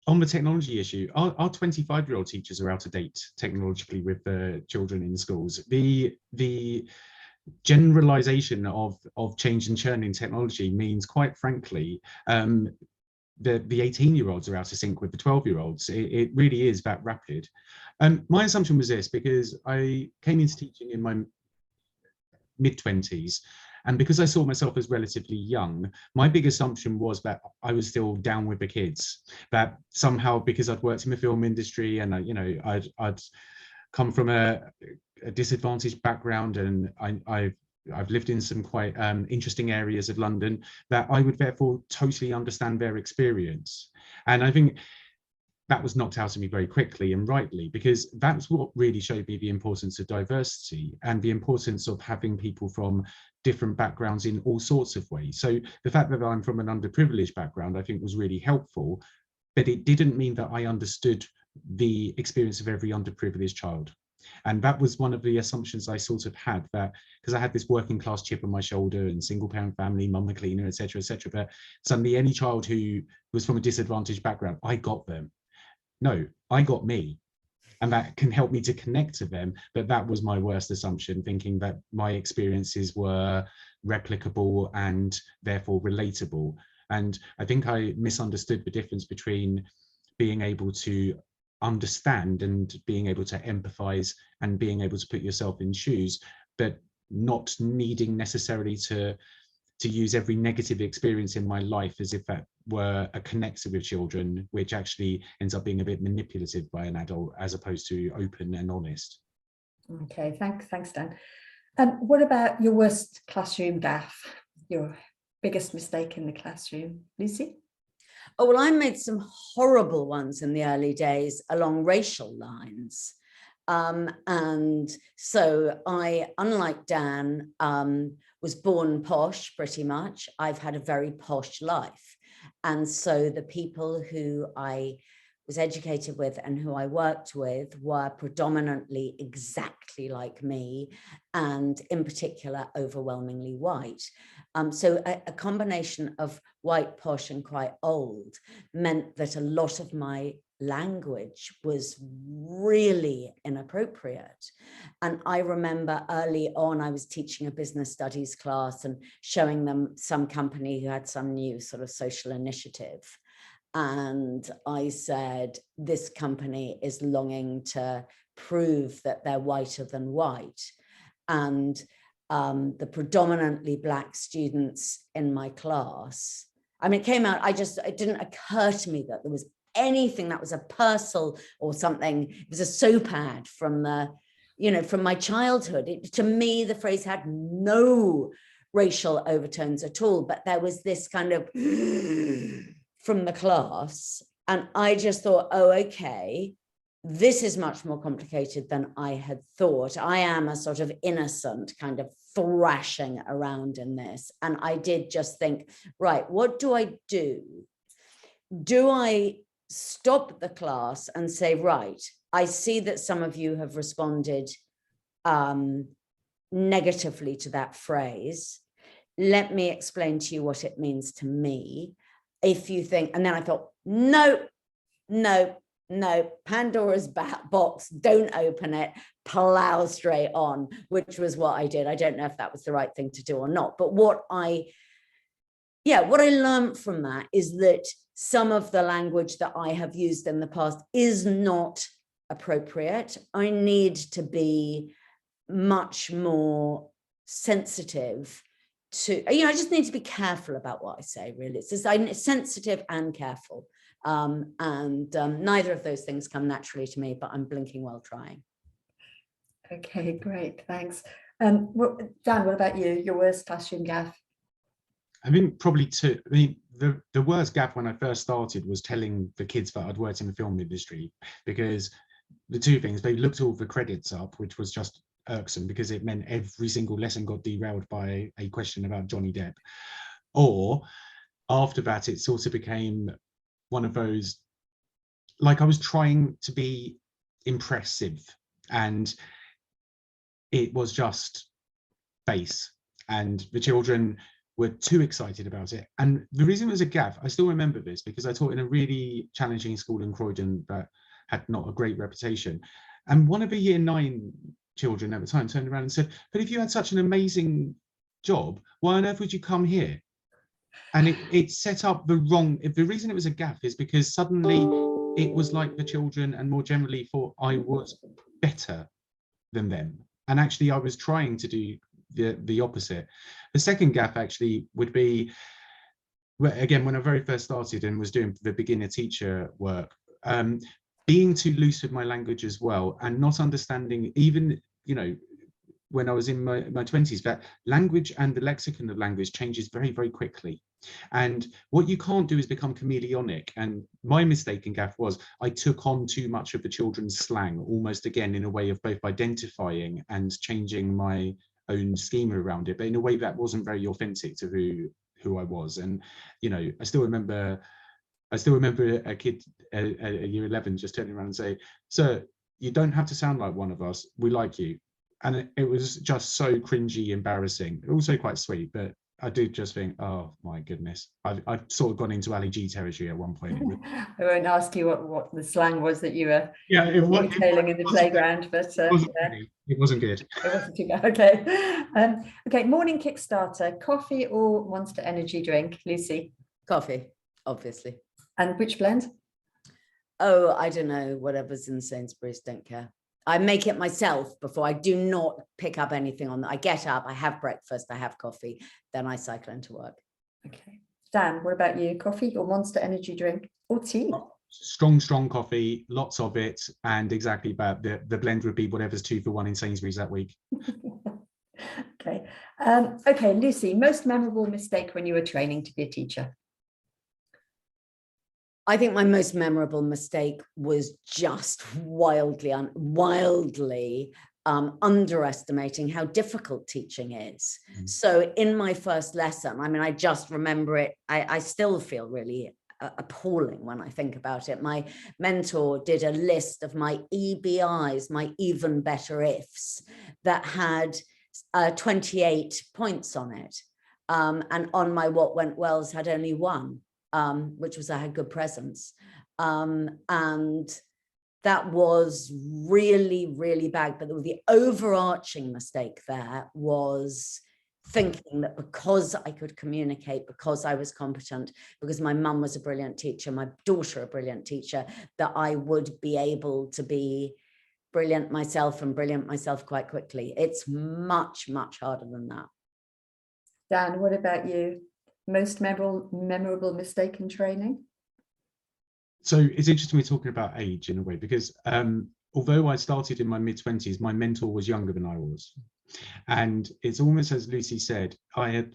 the technology issue, our 25-year-old teachers are out of date technologically with the children in schools. The generalization of change and churn in technology means, quite frankly, the 18-year-olds are out of sync with the 12-year-olds. It really is that rapid. My assumption was this, because I came into teaching in my mid-20s, and because I saw myself as relatively young, my big assumption was that I was still down with the kids, that somehow because I'd worked in the film industry and I'd come from a disadvantaged background, and I've lived in some quite interesting areas of London, that I would therefore totally understand their experience. And I think that was knocked out of me very quickly, and rightly, because that's what really showed me the importance of diversity and the importance of having people from different backgrounds in all sorts of ways. So the fact that I'm from an underprivileged background, I think, was really helpful, but it didn't mean that I understood the experience of every underprivileged child. And that was one of the assumptions I sort of had, that because I had this working class chip on my shoulder and single parent family, mum a cleaner, etc., but suddenly any child who was from a disadvantaged background, I got them. no, I got me. And that can help me to connect to them. But that was my worst assumption, thinking that my experiences were replicable and therefore relatable. And I think I misunderstood the difference between being able to understand and being able to empathize and being able to put yourself in shoes, but not needing necessarily to use every negative experience in my life as if that were a connector with children, which actually ends up being a bit manipulative by an adult as opposed to open and honest. Okay, thanks, Dan. What about your worst classroom gaffe? Your biggest mistake in the classroom, Lucy? Oh, well, I made some horrible ones in the early days along racial lines. And so I, unlike Dan, was born posh pretty much. I've had a very posh life. And so the people who I was educated with and who I worked with were predominantly exactly like me, and in particular, overwhelmingly white. So a combination of white, posh, and quite old meant that a lot of my language was really inappropriate. And I remember early on, I was teaching a business studies class and showing them some company who had some new sort of social initiative. And I said, this company is longing to prove that they're whiter than white. And the predominantly Black students in my class, I mean, it came out, it didn't occur to me that there was anything that was a Purcell or something. It was a soap ad from from my childhood. To me, the phrase had no racial overtones at all, but there was this kind of from the class. And I just thought, oh, okay, this is much more complicated than I had thought. I am a sort of innocent kind of thrashing around in this. And I did just think, right, what do I do? Do I stop the class and say, right, I see that some of you have responded negatively to that phrase. Let me explain to you what it means to me. If you think, and then I thought, no, Pandora's box, don't open it, plow straight on, which was what I did. I don't know if that was the right thing to do or not, but what I learned from that is that some of the language that I have used in the past is not appropriate. I need to be much more sensitive to, I just need to be careful about what I say, really. It's just, I'm sensitive and careful. Neither of those things come naturally to me, but I'm blinking while trying. Okay, great, thanks. Dan, what about you? Your worst classroom gaffe? I think probably two. I mean, the worst gaffe when I first started was telling the kids that I'd worked in the film industry, because the two things, they looked all the credits up, which was just irksome because it meant every single lesson got derailed by a question about Johnny Depp. Or after that, it sort of became one of those, like I was trying to be impressive and it was just base, and the children were too excited about it. And the reason it was a gaffe, I still remember this because I taught in a really challenging school in Croydon that had not a great reputation. And one of the year 9 children at the time turned around and said, but if you had such an amazing job, why on earth would you come here? And it set up the reason it was a gaffe is because suddenly it was like the children and more generally thought I was better than them. And actually I was trying to do the opposite. The second gaffe actually would be, again, when I very first started and was doing the beginner teacher work, being too loose with my language as well, and not understanding, even, when I was in my 20s, that language and the lexicon of language changes very, very quickly. And what you can't do is become chameleonic. And my mistake in gaffe was I took on too much of the children's slang, almost again in a way of both identifying and changing my own schema around it, but in a way that wasn't very authentic to who I was. And I still remember a kid at year 11 just turning around and say, "Sir, you don't have to sound like one of us. We like you." And it was just so cringy, embarrassing, also quite sweet, but I did just think, oh my goodness, I've sort of gone into Ali G territory at one point. I won't ask you what the slang was that you were detailing in the playground, but it wasn't good. It wasn't too bad. Okay. Okay. Morning Kickstarter: coffee or Monster energy drink, Lucy? Coffee, obviously. And which blend? Oh, I don't know. Whatever's in Sainsbury's, don't care. I make it myself before. I do not pick up anything on that. I get up, I have breakfast, I have coffee, then I cycle into work. Okay. Dan, what about you? Coffee or Monster energy drink or tea? Strong coffee, lots of it, and exactly about the blend would be whatever's 2 for 1 in Sainsbury's that week. Okay. Okay, Lucy, most memorable mistake when you were training to be a teacher? I think my most memorable mistake was just wildly underestimating how difficult teaching is. So in my first lesson, I mean, I just remember it. I still feel really appalling when I think about it. My mentor did a list of my EBIs, my even better ifs, that had 28 points on it. And on my what went wells had only 1. Which was I had good presence. And that was really, really bad. But the overarching mistake there was thinking that because I could communicate, because I was competent, because my mum was a brilliant teacher, my daughter a brilliant teacher, that I would be able to be brilliant myself and brilliant myself quite quickly. It's much, much harder than that. Dan, what about you? Most memorable mistake in training? So it's interesting we're talking about age in a way, because although I started in my mid-20s, my mentor was younger than I was. And it's almost as Lucy said, I'd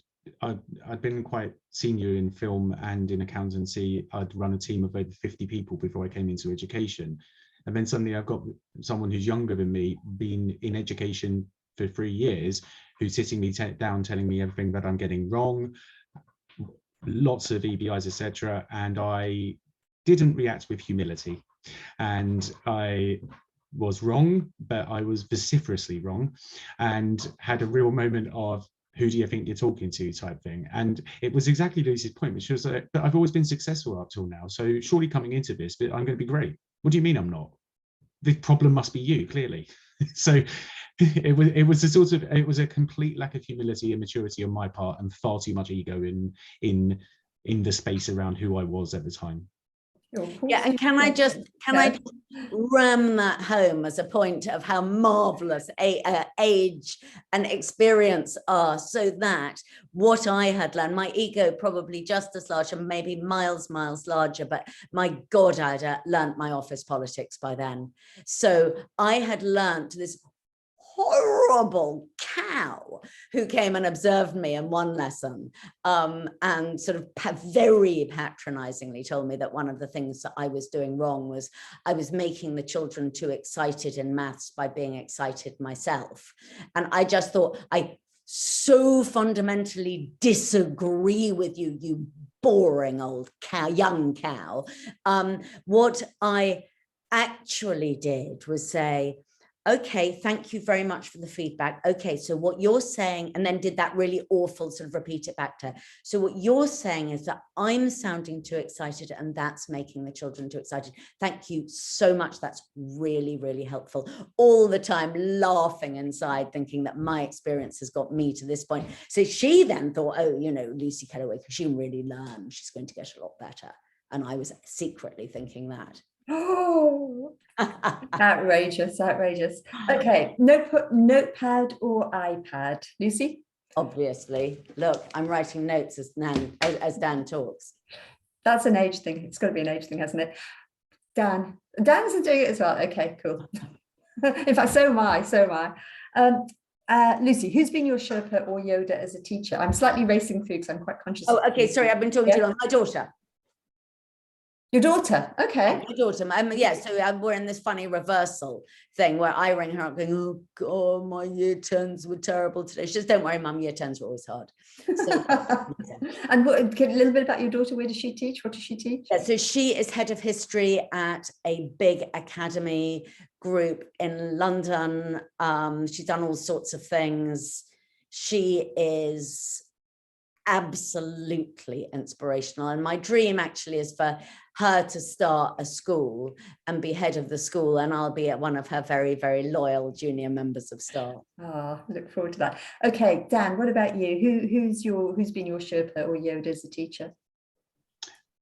been quite senior in film and in accountancy. I'd run a team of over 50 people before I came into education. And then suddenly I've got someone who's younger than me, been in education for 3 years, who's sitting me down telling me everything that I'm getting wrong, lots of EBIs, etc. And I didn't react with humility. And I was wrong, but I was vociferously wrong, and had a real moment of, who do you think you're talking to type thing. And it was exactly Lucy's point, which was that I've always been successful up till now. So surely coming into this, but I'm going to be great. What do you mean I'm not? The problem must be you, clearly. So it was a complete lack of humility and maturity on my part, and far too much ego in the space around who I was at the time. Yeah, and can I just ram that home as a point of how marvelous age and experience are, so that what I had learned, my ego probably just as large and maybe miles larger, but my God, I'd learned my office politics by then. So I had learned this horrible cow who came and observed me in one lesson, and sort of very patronizingly told me that one of the things that I was doing wrong was I was making the children too excited in maths by being excited myself. And I just thought, I so fundamentally disagree with you, you boring old cow, young cow. What I actually did was say, okay, thank you very much for the feedback. Okay, so what you're saying, and then did that really awful sort of repeat it back to her. So what you're saying is that I'm sounding too excited and that's making the children too excited. Thank you so much. That's really, really helpful. All the time laughing inside, thinking that my experience has got me to this point. So she then thought, oh, you know, Lucy Kellaway, because she really learned, she's going to get a lot better. And I was secretly thinking that. Oh, outrageous. Okay, notepad or iPad, Lucy? Obviously. Look, I'm writing notes as Dan talks. That's an age thing. It's got to be an age thing, hasn't it? Dan's doing it as well. Okay, cool. In fact, so am I. Lucy, who's been your Sherpa or Yoda as a teacher? I'm slightly racing through because I'm quite conscious. Oh, okay, sorry, I've been talking too long. My daughter. Your daughter, okay. My daughter, yeah, so we're in this funny reversal thing where I ring her up going, oh God, my year 10s were terrible today. She says, don't worry, Mum, year 10s were always hard. So, and a little bit about your daughter, where does she teach? What does she teach? Yeah, so she is head of history at a big academy group in London. She's done all sorts of things. She is absolutely inspirational. And my dream actually is for her to start a school and be head of the school, and I'll be one of her very, very loyal junior members of staff. Oh, look forward to that. Okay, Dan, what about you? Who's been your Sherpa or Yoda as a teacher?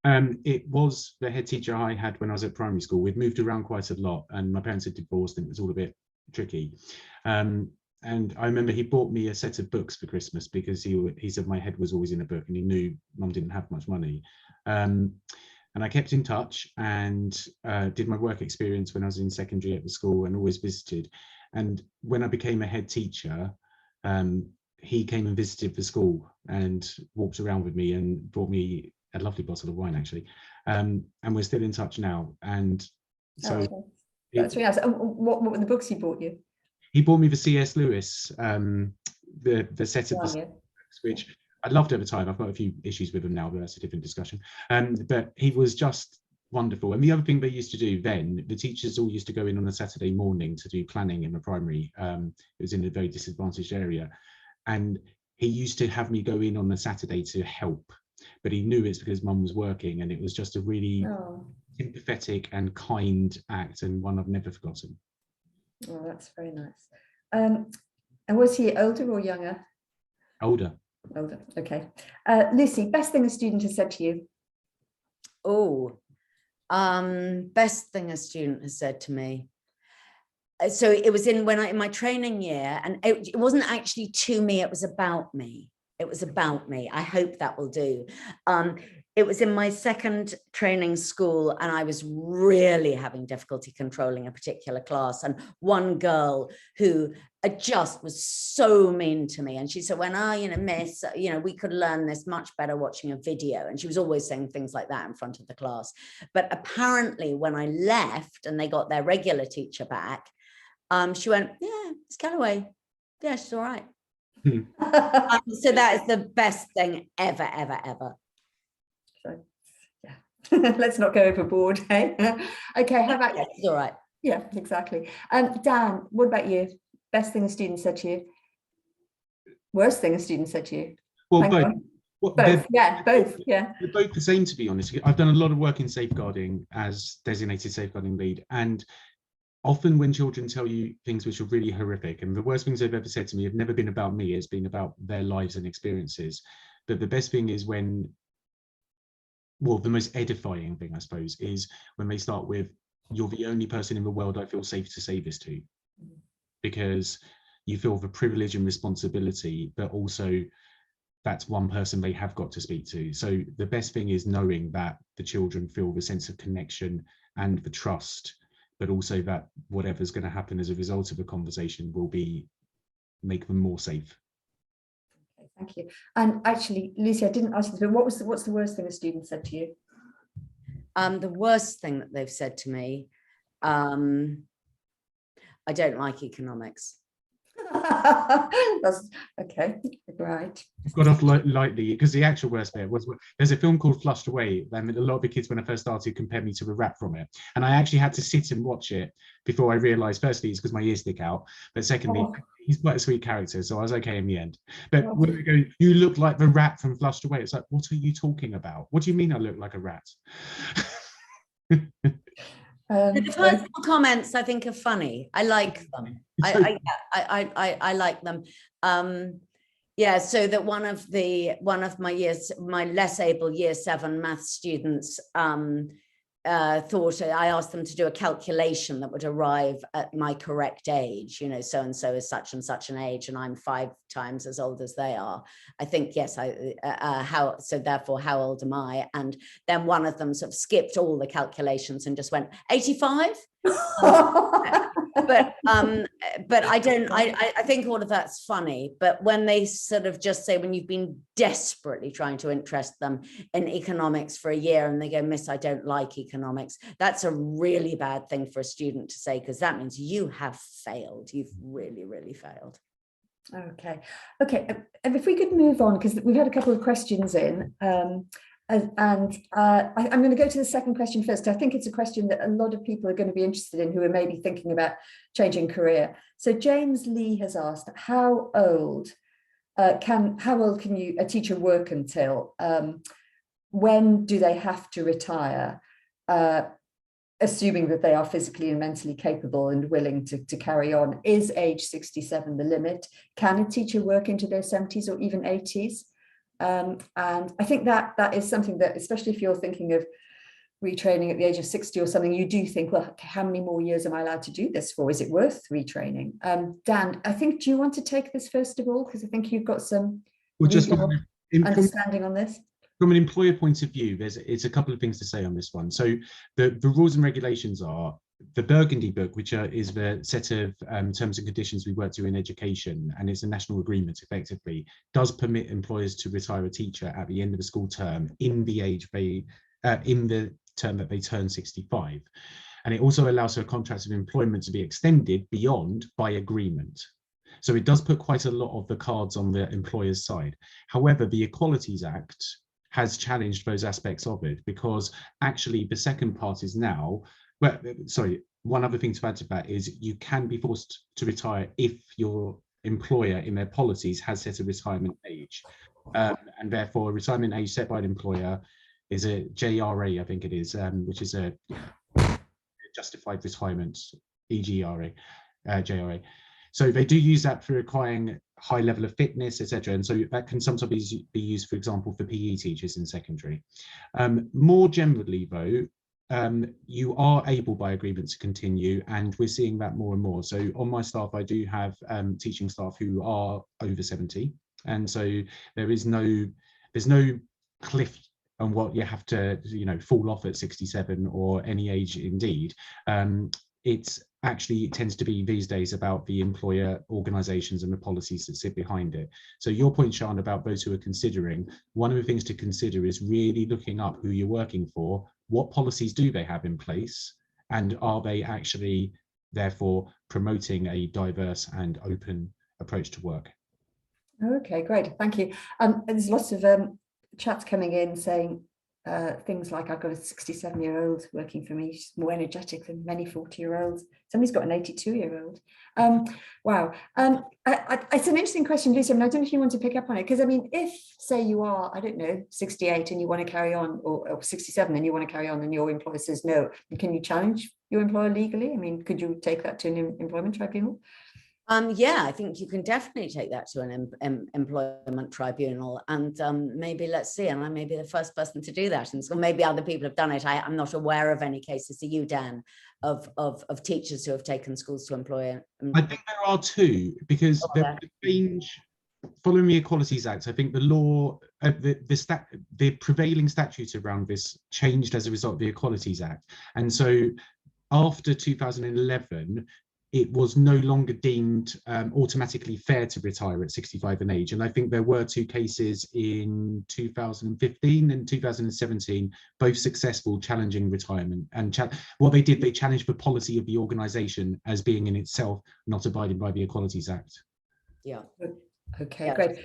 It was the head teacher I had when I was at primary school. We'd moved around quite a lot, and my parents had divorced, and it was all a bit tricky. And I remember he bought me a set of books for Christmas because he said my head was always in a book, and he knew Mum didn't have much money. And I kept in touch and did my work experience when I was in secondary at the school, and always visited. And when I became a head teacher, he came and visited the school and walked around with me and brought me a lovely bottle of wine, actually. And we're still in touch now. And so that's really nice. What were the books he bought you? He bought me the C.S. Lewis, the set of the books, which I loved at the time. I've got a few issues with them now, but that's a different discussion. But he was just wonderful. And the other thing they used to do then, the teachers all used to go in on a Saturday morning to do planning in the primary. It was in a very disadvantaged area. And he used to have me go in on a Saturday to help, but he knew it's because Mum was working, and it was just a really sympathetic and kind act, and one I've never forgotten. Oh, that's very nice. And was he older or younger? Older. Older, okay. Lucy, best thing a student has said to you? Oh, best thing a student has said to me. So it was in my training year, and it wasn't actually to me, it was about me. It was about me. I hope that will do. It was in my second training school, and I was really having difficulty controlling a particular class. And one girl who just was so mean to me. And she said, miss, we could learn this much better watching a video. And she was always saying things like that in front of the class. But apparently when I left and they got their regular teacher back, she went, yeah, it's Kellaway. Yeah, she's all right. So that is the best thing ever, ever, ever. So, yeah, let's not go overboard. Hey? Okay, how about you? It's all right. Yeah, exactly. Dan, what about you? Best thing a student said to you? Worst thing a student said to you? Well, both. Yeah, both. Yeah. They're both the same, to be honest. I've done a lot of work in safeguarding as designated safeguarding lead, and often when children tell you things which are really horrific, and the worst things they've ever said to me have never been about me, it's been about their lives and experiences. But the best thing is the most edifying thing, I suppose, is when they start with, you're the only person in the world I feel safe to say this to, because you feel the privilege and responsibility, but also that's one person they have got to speak to. So the best thing is knowing that the children feel the sense of connection and the trust, but also that whatever's going to happen as a result of a conversation will make them more safe. Okay, thank you. And actually, Lucy, I didn't ask you, but what's the worst thing a student said to you? The worst thing that they've said to me, I don't like economics. That's okay, right. I've got off lightly, because the actual worst bit was, there's a film called Flushed Away, and a lot of the kids when I first started compared me to a rat from it, and I actually had to sit and watch it before I realised, firstly, it's because my ears stick out, but secondly, he's quite a sweet character, so I was okay in the end. But when we go, you look like the rat from Flushed Away, it's like, what are you talking about? What do you mean I look like a rat? The personal comments I think are funny. I like them. I like them. Yeah, so that one of my less able year 7 maths students thought, I asked them to do a calculation that would arrive at my correct age, so and so is such and such an age, and I'm 5 times as old as they are. I think, yes, so therefore how old am I? And then one of them sort of skipped all the calculations and just went 85. But I think all of that's funny. But when they sort of just say, when you've been desperately trying to interest them in economics for a year and they go, Miss, I don't like economics, that's a really bad thing for a student to say, because that means you have failed. You've really, really failed. Okay. And if we could move on, because we've had a couple of questions in. I'm going to go to the second question first, because I think it's a question that a lot of people are going to be interested in who are maybe thinking about changing career. So James Lee has asked, how old how old can a teacher work until? When do they have to retire? Assuming that they are physically and mentally capable and willing to carry on. Is age 67 the limit? Can a teacher work into their 70s or even 80s? And I think that is something that, especially if you're thinking of retraining at the age of 60 or something, you do think, well, how many more years am I allowed to do this for? Is it worth retraining? Dan, I think, do you want to take this first of all? Because I think you've got some understanding on this. From an employer point of view, it's a couple of things to say on this one. So the rules and regulations are the Burgundy Book, which is the set of terms and conditions we work to in education, and it's a national agreement effectively, does permit employers to retire a teacher at the end of a school term in the term that they turn 65. And it also allows for contracts of employment to be extended beyond by agreement. So it does put quite a lot of the cards on the employer's side. However, the Equalities Act has challenged those aspects of it, because actually the second part is now, well, sorry, one other thing to add to that is you can be forced to retire if your employer in their policies has set a retirement age. And therefore a retirement age set by an employer is a JRA, I think it is, which is a justified retirement, EGRA, JRA. So they do use that for requiring high level of fitness, etc. And so that can sometimes be used, for example, for PE teachers in secondary. More generally, though, you are able by agreement to continue, and we're seeing that more and more. So on my staff, I do have teaching staff who are over 70. And so there's no cliff on what you have to, fall off at 67 or any age indeed. It tends to be these days about the employer organisations and the policies that sit behind it. So your point, Sian, about those who are considering, one of the things to consider is really looking up who you're working for, what policies do they have in place, and are they actually therefore promoting a diverse and open approach to work? Okay, great, thank you. There's lots of chats coming in saying things like, I've got a 67-year-old working for me, she's more energetic than many 40-year-olds. Somebody's got an 82-year-old. Wow. It's an interesting question, Lucy. I don't know if you want to pick up on it, because if, say, you are, 68 and you want to carry on, or 67 and you want to carry on, and your employer says no, can you challenge your employer legally? Could you take that to an employment tribunal? Yeah, I think you can definitely take that to an employment tribunal, and maybe, let's see, and I may be the first person to do that, and so maybe other people have done it. I'm not aware of any cases. Are you, Dan, of teachers who have taken schools to employer? I think there are two, because the change following the Equalities Act, I think the law, the prevailing statute around this changed as a result of the Equalities Act, and so after 2011. It was no longer deemed automatically fair to retire at 65 in age. And I think there were two cases in 2015 and 2017, both successful, challenging retirement. And what they did, they challenged the policy of the organisation as being in itself not abiding by the Equalities Act. Yeah. Okay, yeah. Great.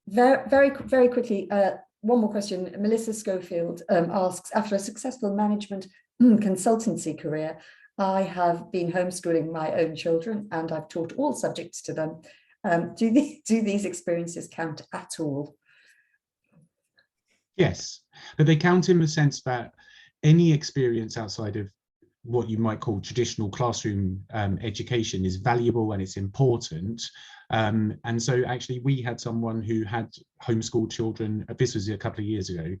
Very, very quickly, one more question. Melissa Schofield asks, after a successful management consultancy career, I have been homeschooling my own children and I've taught all subjects to them. Do these experiences count at all? Yes, but they count in the sense that any experience outside of what you might call traditional classroom education is valuable and it's important. And so actually we had someone who had homeschooled children, this was a couple of years ago,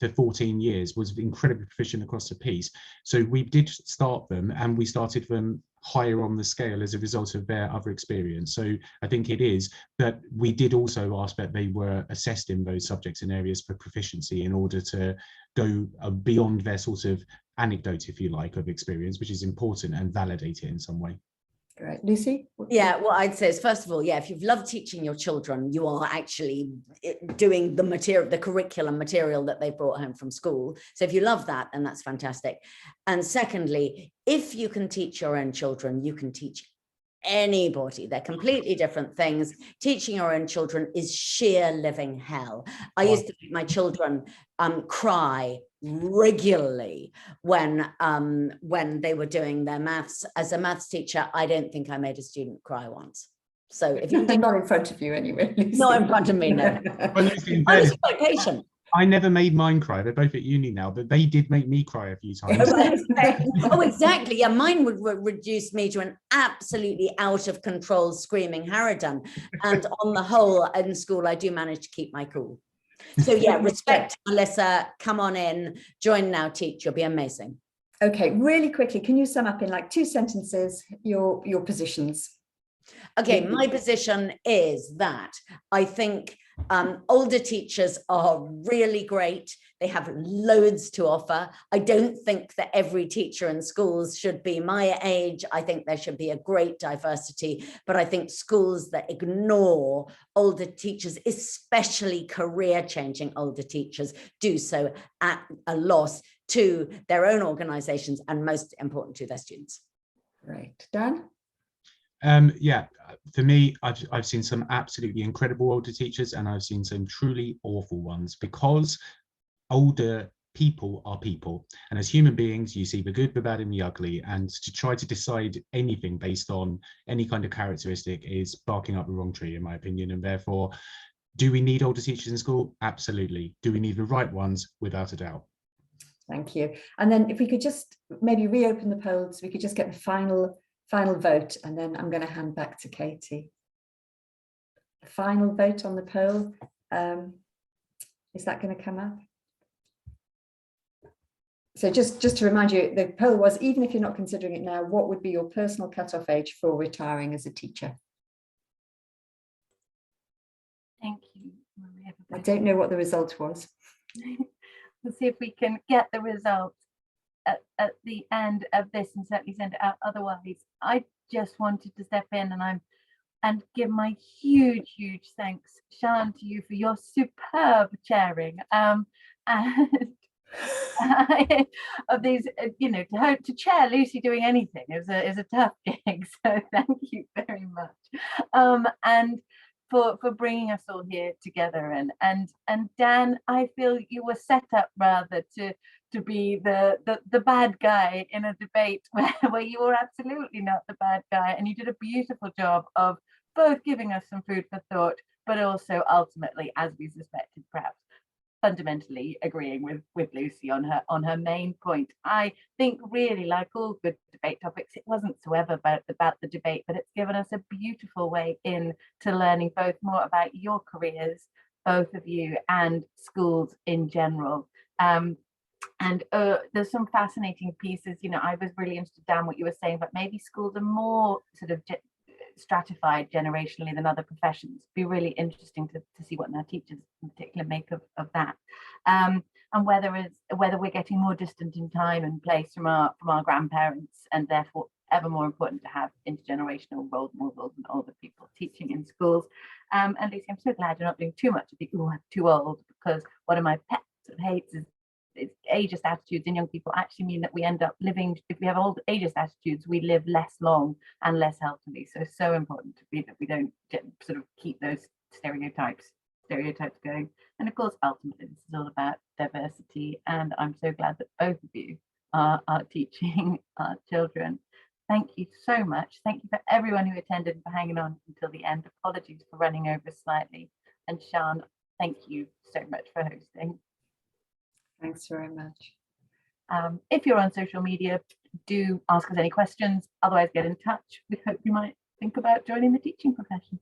for 14 years, was incredibly proficient across the piece. So we did start them, and we started them higher on the scale as a result of their other experience. So I think it is that we did also ask that they were assessed in those subjects and areas for proficiency in order to go beyond their sort of anecdote, if you like, of experience, which is important, and validate it in some way. Great. Lucy? Yeah, what I'd say is, first of all, if you've loved teaching your children, you are actually doing the material, the curriculum material that they brought home from school. So if you love that, then that's fantastic. And secondly, if you can teach your own children, you can teach anybody. They're completely different things. Teaching your own children is sheer living hell. I used to make my children cry regularly when they were doing their maths. As a maths teacher, I don't think I made a student cry once. So if you Not in front of you anyway, Lucy. not in front of me, no. Well, Lucy, in I was fairness, quite patient. I never made mine cry. They're both at uni now, but they did make me cry a few times. Oh, exactly. Yeah, mine would reduce me to an absolutely out of control screaming harridan. And on the whole, in school, I do manage to keep my cool. So yeah, respect, Melissa. Come on in, join Now Teach. You'll be amazing. Okay, really quickly, can you sum up in like 2 sentences your positions? Okay, my position is that I think older teachers are really great. They have loads to offer. I don't think that every teacher in schools should be my age. I think there should be a great diversity, but I think schools that ignore older teachers, especially career-changing older teachers, do so at a loss to their own organizations and, most important, to their students. Great. Dan? Yeah, for me, I've seen some absolutely incredible older teachers, and I've seen some truly awful ones, because older people are people, and as human beings you see the good, the bad and the ugly, and to try to decide anything based on any kind of characteristic is barking up the wrong tree, in my opinion. And therefore, do we need older teachers in school? Absolutely. Do we need the right ones? Without a doubt. Thank you. And then if we could just maybe reopen the poll so we could just get the final vote, and then I'm going to hand back to Katie. The final vote on the poll, is that going to come up? So just to remind you, the poll was, even if you're not considering it now, what would be your personal cutoff age for retiring as a teacher? Thank you, Maria. I don't know what the result was. We'll see if we can get the results at the end of this and certainly send it out. Otherwise, I just wanted to step in and give my huge thanks, Sian, to you for your superb chairing and of these, you know, to chair Lucy doing anything is a tough gig. So thank you very much, and for bringing us all here together. And Dan, I feel you were set up rather to be the bad guy in a debate where you were absolutely not the bad guy, and you did a beautiful job of both giving us some food for thought, but also ultimately, as we suspected, perhaps fundamentally agreeing with Lucy on her main point. I think really, like all good debate topics, it wasn't so ever about the debate, but it's given us a beautiful way in to learning both more about your careers, both of you, and schools in general. And there's some fascinating pieces. You know, I was really interested, Dan, what you were saying, but maybe schools are more sort of stratified generationally than other professions. It'd be really interesting to see what Now Teachers in particular make of that, and whether we're getting more distant in time and place from our grandparents, and therefore ever more important to have intergenerational role models and older people teaching in schools. And Lucy, I'm so glad you're not doing too much of the I'm too old, because one of my pet hates is ageist attitudes in young people actually mean that we end up living, if we have old ageist attitudes, we live less long and less healthily. So important to be that we don't sort of keep those stereotypes going. And of course, ultimately, this is all about diversity, and I'm so glad that both of you are teaching our children. Thank you so much. Thank you for everyone who attended and for hanging on until the end. Apologies for running over slightly. And Sian, thank you so much for hosting. Thanks very much. If you're on social media, do ask us any questions. Otherwise, get in touch. We hope you might think about joining the teaching profession.